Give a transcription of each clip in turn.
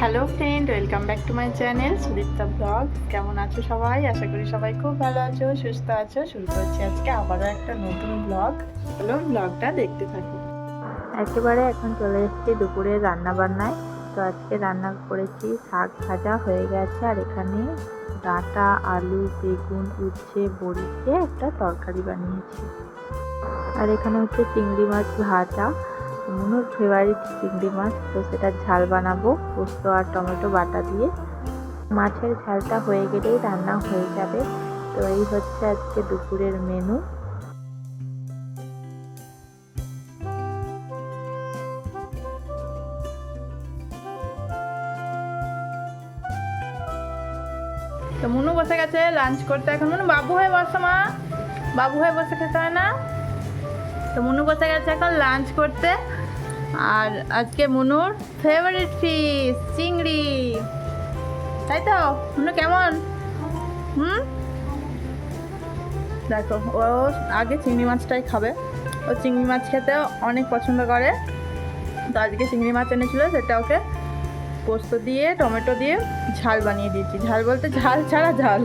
Hello friend, welcome back to my channel Sudipta blog. কেমন আছো সবাই? আশা করি সবাই খুব ভালো আছো, সুস্থ আছো। শুরু করছি আজকে আবারও একটা নতুন ব্লগ। চলো ব্লগটা দেখতে থাকি। একেবারে এখন চলে এসেছি দুপুরের রান্না বান্নায়। তো আজকে রান্না করেছি, শাক ভাজা হয়ে গেছে, আর এখানে ডাঁটা, আলু, বেগুন, উচ্ছে, বড়ি দিয়ে একটা তরকারি বানিয়েছি। আর এখানে হচ্ছে চিংড়ি মাছ ভাজা, মনুর ফেভারিট চিংড়ি মাছ, তো সেটা ঝাল বানাবো পোস্ত আর টমেটো বাটা দিয়ে। মাছের ঝালটা হয়ে গেলেই রান্না হয়ে যাবে। তো এই হচ্ছে আজকে দুপুরের মেনু। তো মনু বসে গেছে লাঞ্চ করতে। এখন মনু বাবু হয়ে বসো, মা বাবু হয়ে বসে খেতে হয় না। তো মনু বসে গেছে এখন লাঞ্চ করতে। আর আজকে মনুর ফেভারিট ফিশ চিংড়ি, তাই তো মনু? কেমন? দেখো, ও আগে চিংড়ি মাছটাই খাবে। ও চিংড়ি মাছ খেতে অনেক পছন্দ করে। তো আজকে চিংড়ি মাছ এনেছিল, সেটা ওকে পোস্ত দিয়ে টমেটো দিয়ে ঝাল বানিয়ে দিয়েছি। ঝাল বলতে ঝাল ছাড়া ঝাল,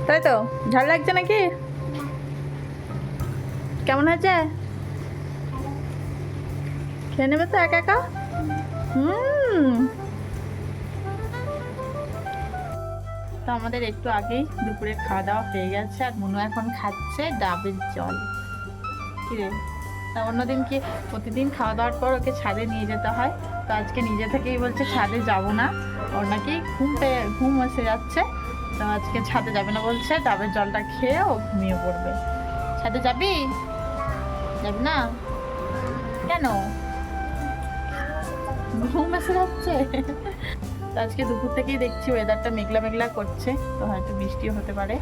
তাই তো? ঝাল লাগছে নাকি? কেমন হয়েছে? খেয়ে নেবে তো একা একা? তো আমাদের একটু আগেই দুপুরে খাওয়া দাওয়া হয়ে গেছে, আর মনু এখন খাচ্ছে ডাবের জল। কিরে, তা অন্যদিন কি প্রতিদিন খাওয়া দাওয়ার পর ওকে ছাদে নিয়ে যেতে হয়, তো আজকে নিজে থেকেই বলছে ছাদে যাব না, ওর নাকি ঘুম এসে যাচ্ছে। তো আজকে ছাদে যাবে না বলছে, ডাবের জলটা খেয়ে ও ঘুমিয়ে পড়বে। ছাদে যাবি? যাবি না কেন? ঘুম এসে যাচ্ছে। তো আজকে দুপুর থেকেই দেখছি ওয়েদারটা মেঘলা মেঘলা করছে, তো হয়তো বৃষ্টিও হতে পারে।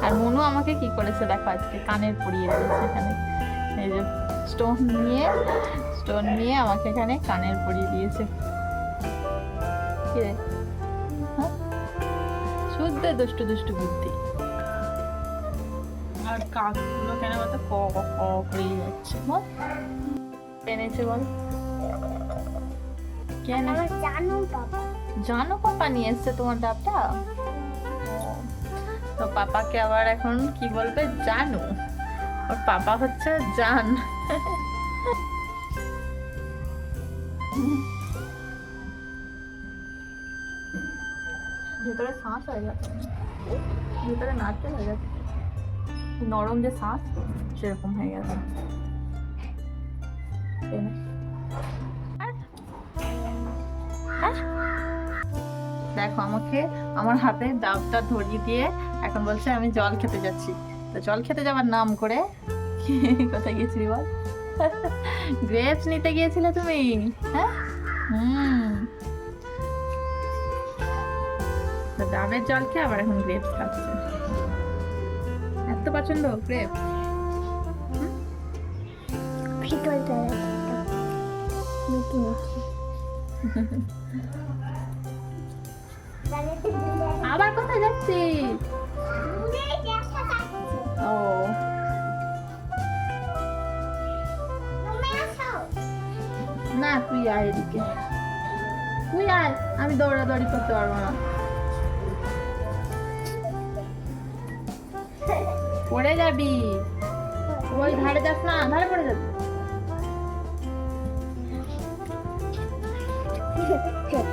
আর মনু আমাকে কি করেছে দেখো, আজকে কানের পরিয়ে দিয়েছে এখানে। এই যে স্টোন নিয়ে আমাকে এখানে কানের পরিয়ে দিয়েছে। কি রে, শুদ্ধ দুষ্টু দুষ্টু বুদ্ধি। আর কাকগুলো কেন বলতো ক ক ক করেই যাচ্ছে। বল এনেছে, বল কেন? জানো পাপা নিয়ে এসছে তোমার ডাবটা। তো পাপাকে আবার এখন কি বলবে? জানু। ওর পাপা হচ্ছে জান। ভেতরে শ্বাস হয়ে গেছে, ভেতরে নাড়তে হয়ে গেছে, নরম যে শ্বাস সেরকম হয়ে গেছে। দেখো, আমাকে আমার হাতে ডাবটা ধরিয়ে দিয়ে এখন বলছে আমি জল খেতে যাচ্ছি। তো জল খেতে যাবার নাম করে কোথায় গিয়েছিলি বল? গ্রেপস নিতে গিয়েছিলে তুমি? হ্যাঁ, তো ডাবের জল খেয়ে আবার এখন গ্রেপস খাচ্ছে। এত পছন্দ গ্রেপস। আবার কোথায় যাচ্ছি? ও না, তুই আয় এদিকে, তুই আয়, আমি দৌড়াদৌড়ি করতে পারবো না। পড়ে যাবি, ওই ধারে যাস না, ধারে পড়ে যাবি।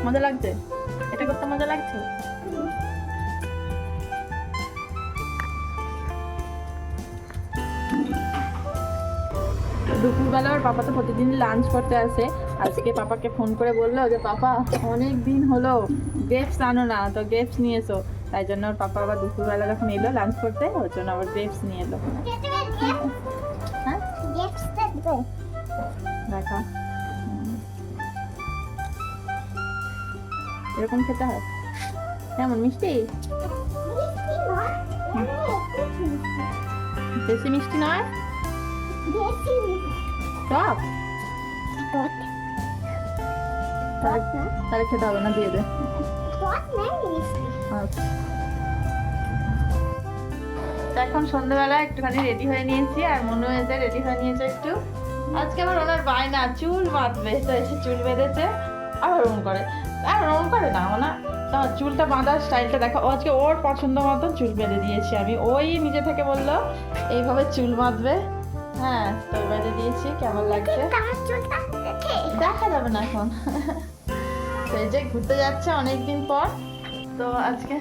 মজা লাগছে? এটা করতে মজা লাগছে? দুপুরবেলা ওর পাপা তো প্রতিদিন লাঞ্চ করতে আসে। আজকে পাপাকে ফোন করে বললো যে পাপা অনেক দিন হলো গ্রেপস আনো না, তো গ্রেপস নিয়ে এসো। তাই জন্য ওর পাপা আবার দুপুরবেলা যখন এলো লাঞ্চ করতে, ওর জন্য আবার গ্রেপস নিয়ে এলো। হ্যাঁ দেখা, এরকম খেতে হয়। কেমন মিষ্টি? বেশি মিষ্টি নয়, টক। তাহলে খেতে হবে না, দিয়ে দে। এখন সন্ধ্যাবেলা একটুখানি রেডি হয়ে নিয়েছি, আর মনু এসে রেডি হয়ে নিয়েছে একটু। আজকে আবার ওনার বায়না চুল বাঁধবে, তো এসে চুল বেঁধেছে। আবার ওরকম করে, আর ওরকম করে না না। তোমার চুলটা বাঁধার স্টাইলটা দেখো, আজকে ওর পছন্দ মতো চুল বেঁধে দিয়েছি আমি। ওই নিজে থেকে বললো এইভাবে চুল বাঁধবে, হ্যাঁ তো বেঁধে দিয়েছি। কেমন লাগছে দেখা যাবে না এখন। তো এই যে ঘুরতে যাচ্ছে অনেকদিন পর। তো আজকে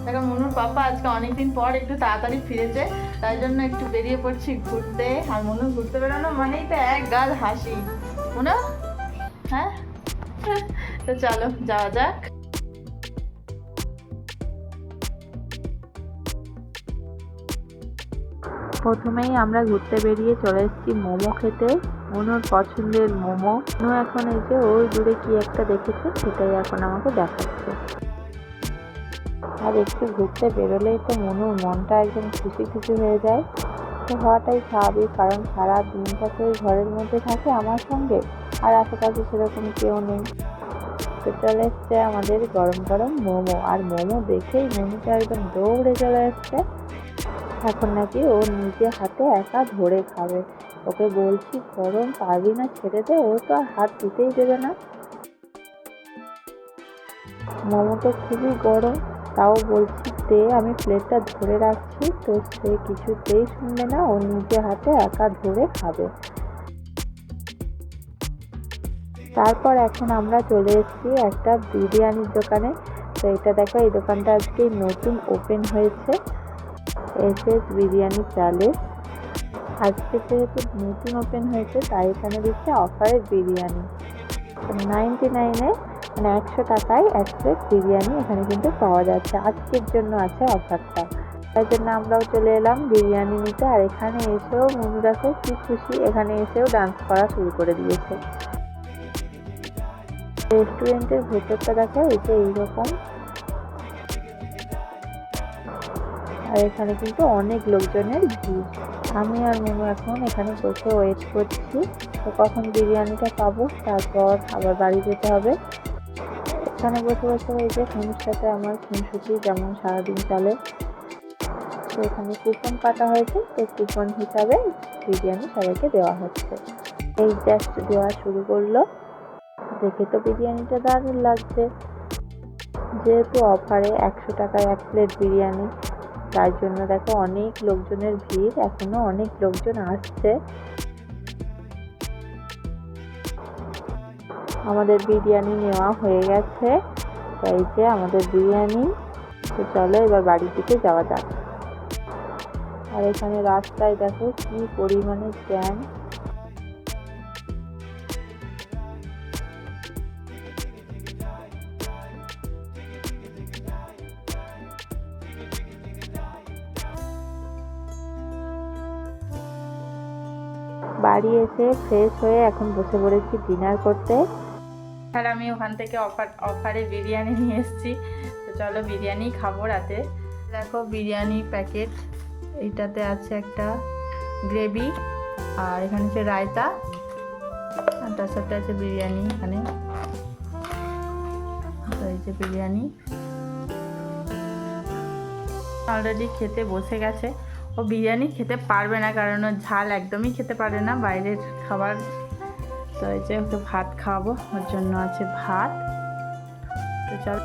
দেখো মনুর পাপা আজকে অনেকদিন পর একটু তাড়াতাড়ি ফিরেছে, তাই জন্য একটু বেরিয়ে পড়ছি ঘুরতে। আর মনু ঘুরতে বেরোনো মানেই তো এক গাল হাসি, মনু হ্যাঁ। তো চলো যাওয়া যাক। প্রথমেই আমরা ঘুরতে বেরিয়ে চলে এসেছি মোমো খেতে, মনুর পছন্দের মোমো। মনু এখন এই যে ওই দূরে কি একটা দেখেছে, সেটাই এখন আমাকে দেখাচ্ছে। আর একটু ঘুরতে বেরোলেই তো মনুর মনটা একদম খুশি খুশি হয়ে যায়। তো হওয়াটাই স্বাভাবিক, কারণ সারা দিনটা তো ওই ঘরের মধ্যে থাকে আমার সঙ্গে, আর আশেপাশে সেরকম কেউ নেই। তো চলে এসছে আমাদের গরম গরম মোমো, আর মোমো দেখেই মনুটা একদম দৌড়ে চলে এসছে। এখন নাকি ও নিজে হাতে একা ধরে খাবে। ওকে বলছি গরম, পারবি না, ছেড়ে দে। ও তো আর হাত দিতেই দেবে না। মোমো তো খুবই গরম, তাও বলছি দে, আমি প্লেটটা ধরে রাখছি। তো সে কিছুতেই শুনবে না, ও নিজে হাতে একা ধরে খাবে। তারপর এখন আমরা চলে এসেছি একটা বিরিয়ানির দোকানে। তো এটা দেখো, এই দোকানটা আজকে নতুন ওপেন হয়েছে, এসএস বিরিয়ানি প্যালেস। আজকে যেহেতু নতুন ওপেন হয়েছে, তাই এখানে দিচ্ছে অফারের বিরিয়ানি 99-এ, মানে 100 টাকায় এক প্লেট বিরিয়ানি এখানে কিন্তু পাওয়া যাচ্ছে। আজকের জন্য আছে অফারটা, তাই জন্য আমরাও চলে এলাম বিরিয়ানি নিতে। আর এখানে এসেও মনু দেখো কি খুশি, এখানে এসেও ডান্স করা শুরু করে দিয়েছে। রেস্টুরেন্টের ভেতরটা দেখো, এই যে এইরকম। আর এখানে কিন্তু অনেক লোকজনের ভিড়। আমি আর মনু এখন এখানে বসে ওয়েট করছি, তো কখন বিরিয়ানিটা পাবো, তারপর আবার বাড়ি যেতে হবে। এখানে বসে বসে এই যে ফোনের সাথে আমার খুনসুটি যেমন সারাদিন চলে। তো এখানে কুপন কাটা হয়েছে, তো কুপন হিসাবে বিরিয়ানি সবাইকে দেওয়া হচ্ছে। এই জাস্ট দেওয়া শুরু করলো। দেখে তো বিরিয়ানিটা দারুণ লাগছে। যেহেতু অফারে 100 টাকায় এক প্লেট বিরিয়ানি, তার জন্য দেখো অনেক লোকজনের ভিড়, এখনো অনেক লোকজন আসছে। আমাদের বিরিয়ানি নেওয়া হয়ে গেছে, এই যে আমাদের বিরিয়ানি। তো চলো এবার বাড়ির দিকে যাওয়া যাক। আর এখানে রাস্তায় দেখো কি পরিমাণে জ্যাম। বাড়ি এসে ফ্রেশ হয়ে এখন বসে পড়েছি ডিনার করতে। আর আমি ওখান থেকে অফারে বিরিয়ানি নিয়ে এসেছি, তো চলো বিরিয়ানি খাবো রাতে। দেখো বিরিয়ানি প্যাকেট, এইটাতে আছে একটা গ্রেভি, আর এখানে হচ্ছে রায়তা, আর তার সাথে আছে বিরিয়ানি। এখানে এই যে বিরিয়ানি অলরেডি খেতে বসে গেছে। ও বিরিয়ানি খেতে পারবে না, কারণ ও ঝাল একদমই খেতে পারে না, বাইরের খাবার। তো এই যে ওকে ভাত খাওয়াবো, ওর জন্য আছে ভাত। তো চল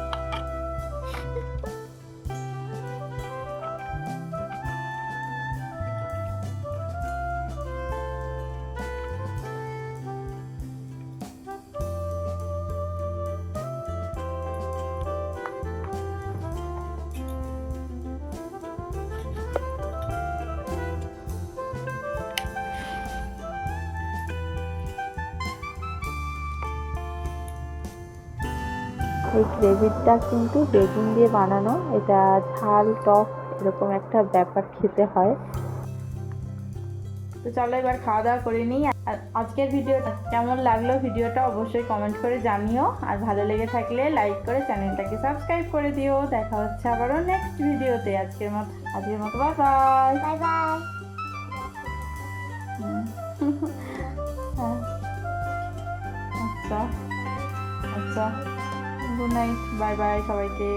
এই গ্রেভিটা কিন্তু বেগুন দিয়ে বানানো, এটা ঝাল টক এরকম একটা ব্যাপার খেতে হয়। তো চলো এবার খাওয়া দাওয়া করে নিই। আর আজকের ভিডিওটা কেমন লাগলো, ভিডিওটা অবশ্যই কমেন্ট করে জানিও। আর ভালো লেগে থাকলে লাইক করে চ্যানেলটাকে সাবস্ক্রাইব করে দিও। দেখা হচ্ছে আবারও নেক্সট ভিডিওতে। আজকের মতো বাই বাই। Bye bye. আচ্ছা আচ্ছা, গুড নাইট, বাই বাই সবাইকে।